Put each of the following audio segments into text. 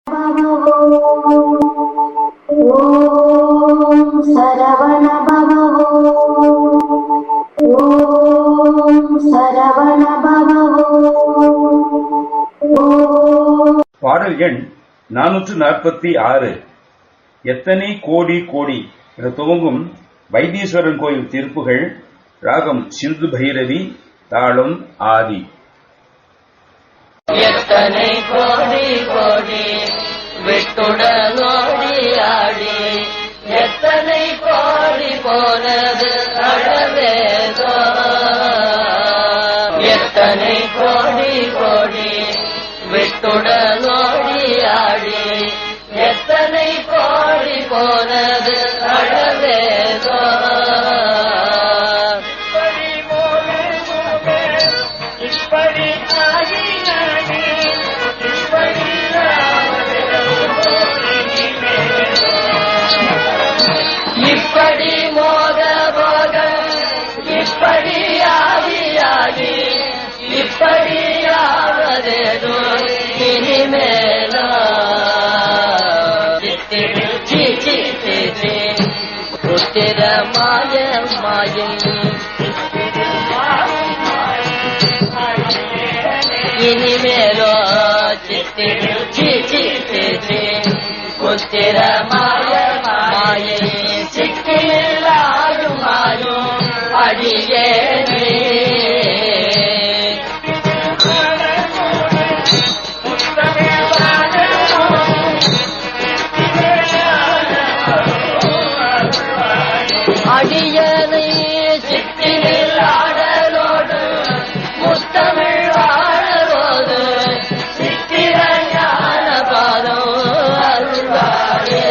பாடல் எண் 446. எத்தனை கோடி கோடி என துவங்கும் வைத்தீஸ்வரன் கோயில் திருப்புகள். ராகம் சிந்து பைரவி, தாளம் ஆதி. எத்தனை கோடி கோடி விட்டுடனோடி ஆடி, எத்தனை கோடி போனது அழவேதோ. எத்தனை கோடி கோடி விட்டுடனோடி ஆடி, எத்தனை கோடி போனது அழவேதோ. இப்படி இப்படி மோத போக, இப்படி ஆகியாகி, இப்படி ஆவதேதோ இனிமேலோ. புத்திர மாய மாயை, இனிமேலோ புத்திர மாய மாயை, சிக்கிலாயும் மாயும் அடியே. அடியனை சித்தினில் ஆடலோடு முத்தமிழ் வாழலோடு, சித்திர ஞான பாதம் அருள்வாயே.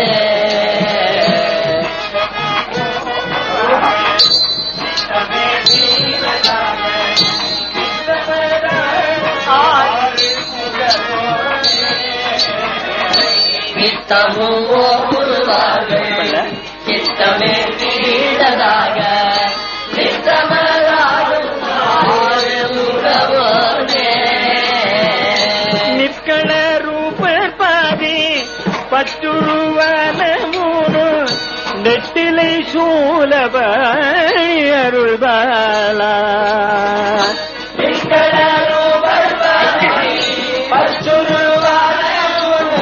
நித்தமும் ஓடுவார்கள் சித்தமே கீழதாக, நித்தமராகும் நிற்கண ரூபர் பாதி பற்றுருவன மூணு, நெட்டிலை சூலப அருள்பாலா. நிற்கண ரூபர் பாதி பற்றுருவன மூணு,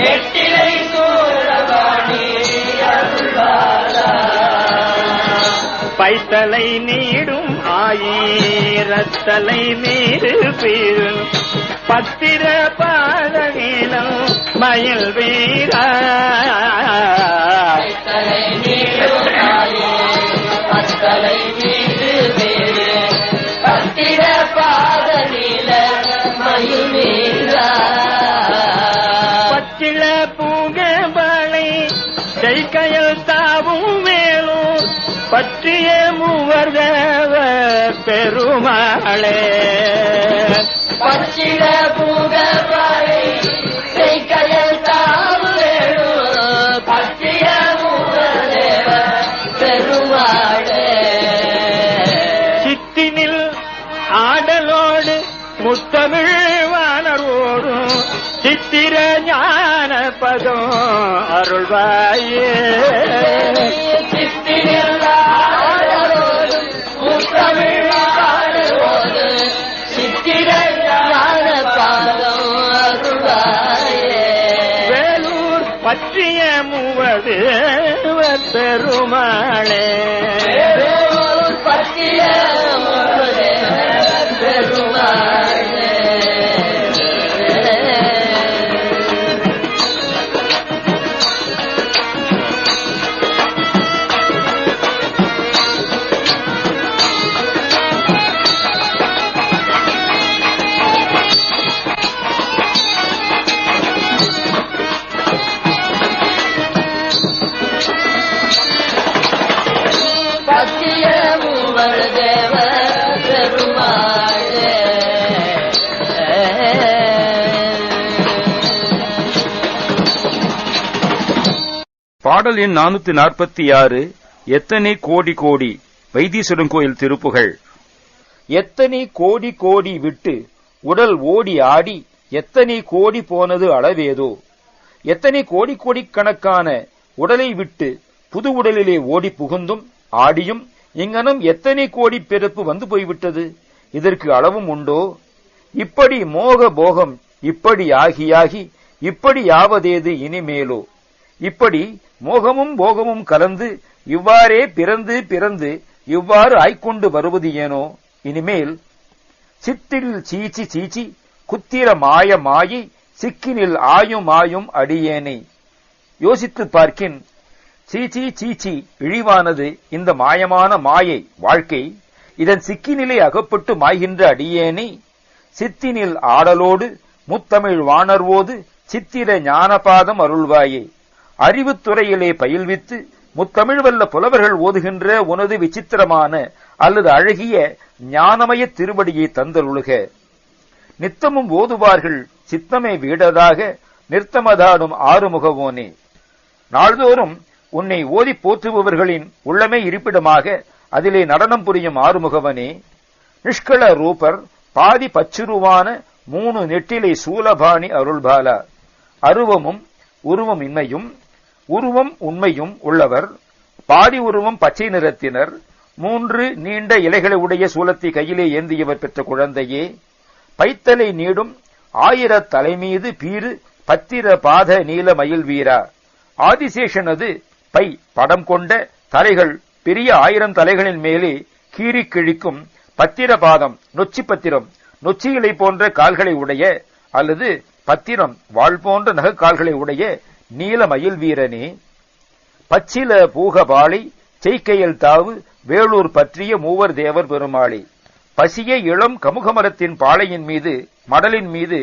நெட்டிலை சூலபாணி அருள்பாலா. பைத்தலை நீடும் ஆயிரத்தலை நீரு பீரும், பத்திர பாதநீளம் மயில் வீரா. பைத்தலை நீடும் பத்தலை நீடு வேறு, பத்திர பாதநீல மயில் வீரா. பச்சிள பூங்கபாளை செய்கையல் தாவும் மேலும், பற்றிய மூவர்தவ பெருமாளே. பச்சில பூகபாளை செய்கையல் தாவு வேணு, பற்றிய மூவதேவ பெருமாளே. சித்தினில் ஆடலோடு முத்தமிழ் வானரோடும், சித்திர ஞான பதம் அருள்வாயே. சித்தினில் ஆடலோடு முத்தமிழ் வானரோடு, சித்திர ஞான பாதம் அருள்வாயே. வேலூர் பற்றிய மூவது பெருமாளே. வேலூர் பற்றிய மூவதேவ பெருமாளே. பற்றிய மூவதேவ பெருமாளே. பாடல் எண் 446. எத்தனை கோடி கோடி வைத்தீஸ்வரன் கோயில் திருப்புகள். எத்தனை கோடி கோடி விட்டு உடல் ஓடி ஆடி, எத்தனை கோடி போனது அளவேதோ, எத்தனை கோடி கோடிக்கணக்கான உடலை விட்டு புது உடலிலே ஓடி புகுந்தும் ஆடியும் இங்கனம் எத்தனை கோடி பிறப்பு வந்து போய்விட்டது, இதற்கு அளவும் உண்டோ? இப்படி மோக போகம் இப்படி ஆகியாகி இப்படி யாவதேது இனிமேலோ? இப்படி மோகமும் போகமும் கலந்து இவ்வாறே பிறந்து பிறந்து இவ்வாறு ஆய்கொண்டு வருவது ஏனோ? இனிமேல் சித்தில் சீச்சி சீச்சி குத்திர மாய மாயை சிக்கினில் ஆயும் ஆயும் அடியேனை. யோசித்து பார்க்கின், சீச்சி சீச்சி இழிவானது இந்த மாயமான மாயை வாழ்க்கை, இதன் சிக்கினிலே அகப்பட்டு மாய்கின்ற அடியேனை சித்தினில் ஆடலோடு முத்தமிழ் வாணர்வோது சித்திர ஞானபாதம் அருள்வாயே. அறிவுத்துறையிலே பயில்வித்து முத்தமிழ் வல்ல புலவர்கள் ஓதுகின்ற உனது விசித்திரமான அல்லது அழகிய ஞானமய திருவடியை தந்தருளுக. நித்தமும் ஓதுவார்கள் சித்தமே வீடதாக நிறுத்தமதாடும் ஆறுமுகவோனே. நாள்தோறும் உன்னை ஓதி போற்றுபவர்களின் உள்ளமே இருப்பிடமாக அதிலே நடனம் புரியும் ஆறுமுகவனே. நிஷ்கள ரூபர் பாதி பச்சுருவான 3 நெட்டிலை சூலபாணி அருள்பாலா. அருவமும் உருவம் இன்மையும் உருவம் உண்மையும் உள்ளவர், பாதி உருவம் பச்சை நிறத்தினர், 3 நீண்ட இலைகளை உடைய சூலத்தை கையிலே ஏந்தியவர் பெற்ற குழந்தையே. பைத்தலை நீடும் 1000 தலைமீது பீறு பத்திர பாத நீல மயில் வீரா. ஆதிசேஷனது பை படம் கொண்ட தலைகள் பெரிய 1000 தலைகளின் மேலே கீறி கிழிக்கும் பத்திர பாதம் நொச்சி பத்திரம் நொச்சிகளை போன்ற கால்களை உடைய அல்லது பத்திரம் வாழ் போன்ற நகக்கால்களை உடைய நீல மயில் வீரனே. பச்சில பூகபாலை செய்கையல் தாவு வேளூர் பற்றிய மூவர் தேவர் பெருமாளே. பசிய இளம் கமுகமரத்தின் பாளையின் மீது மடலின் மீது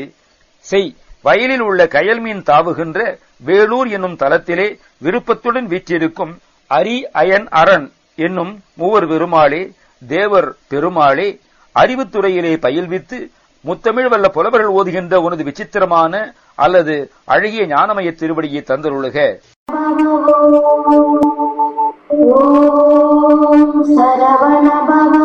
செய் வயலில் உள்ள கயல் மீன் தாவுகின்ற வேளூர் என்னும் தலத்திலே விருப்பத்துடன் வீற்றிருக்கும் அரி அயன் அரண் என்னும் மூவர் பெருமாளே, தேவர் பெருமாளே. அறிவுத்துறையிலே பயில்வித்து முத்தமிழ் வல்ல புலவர்கள் ஓதுகின்ற உனது விசித்திரமான அல்லது அழகிய ஞானமய திருவடியை தந்தருளுக. ஓம் சரவண பவ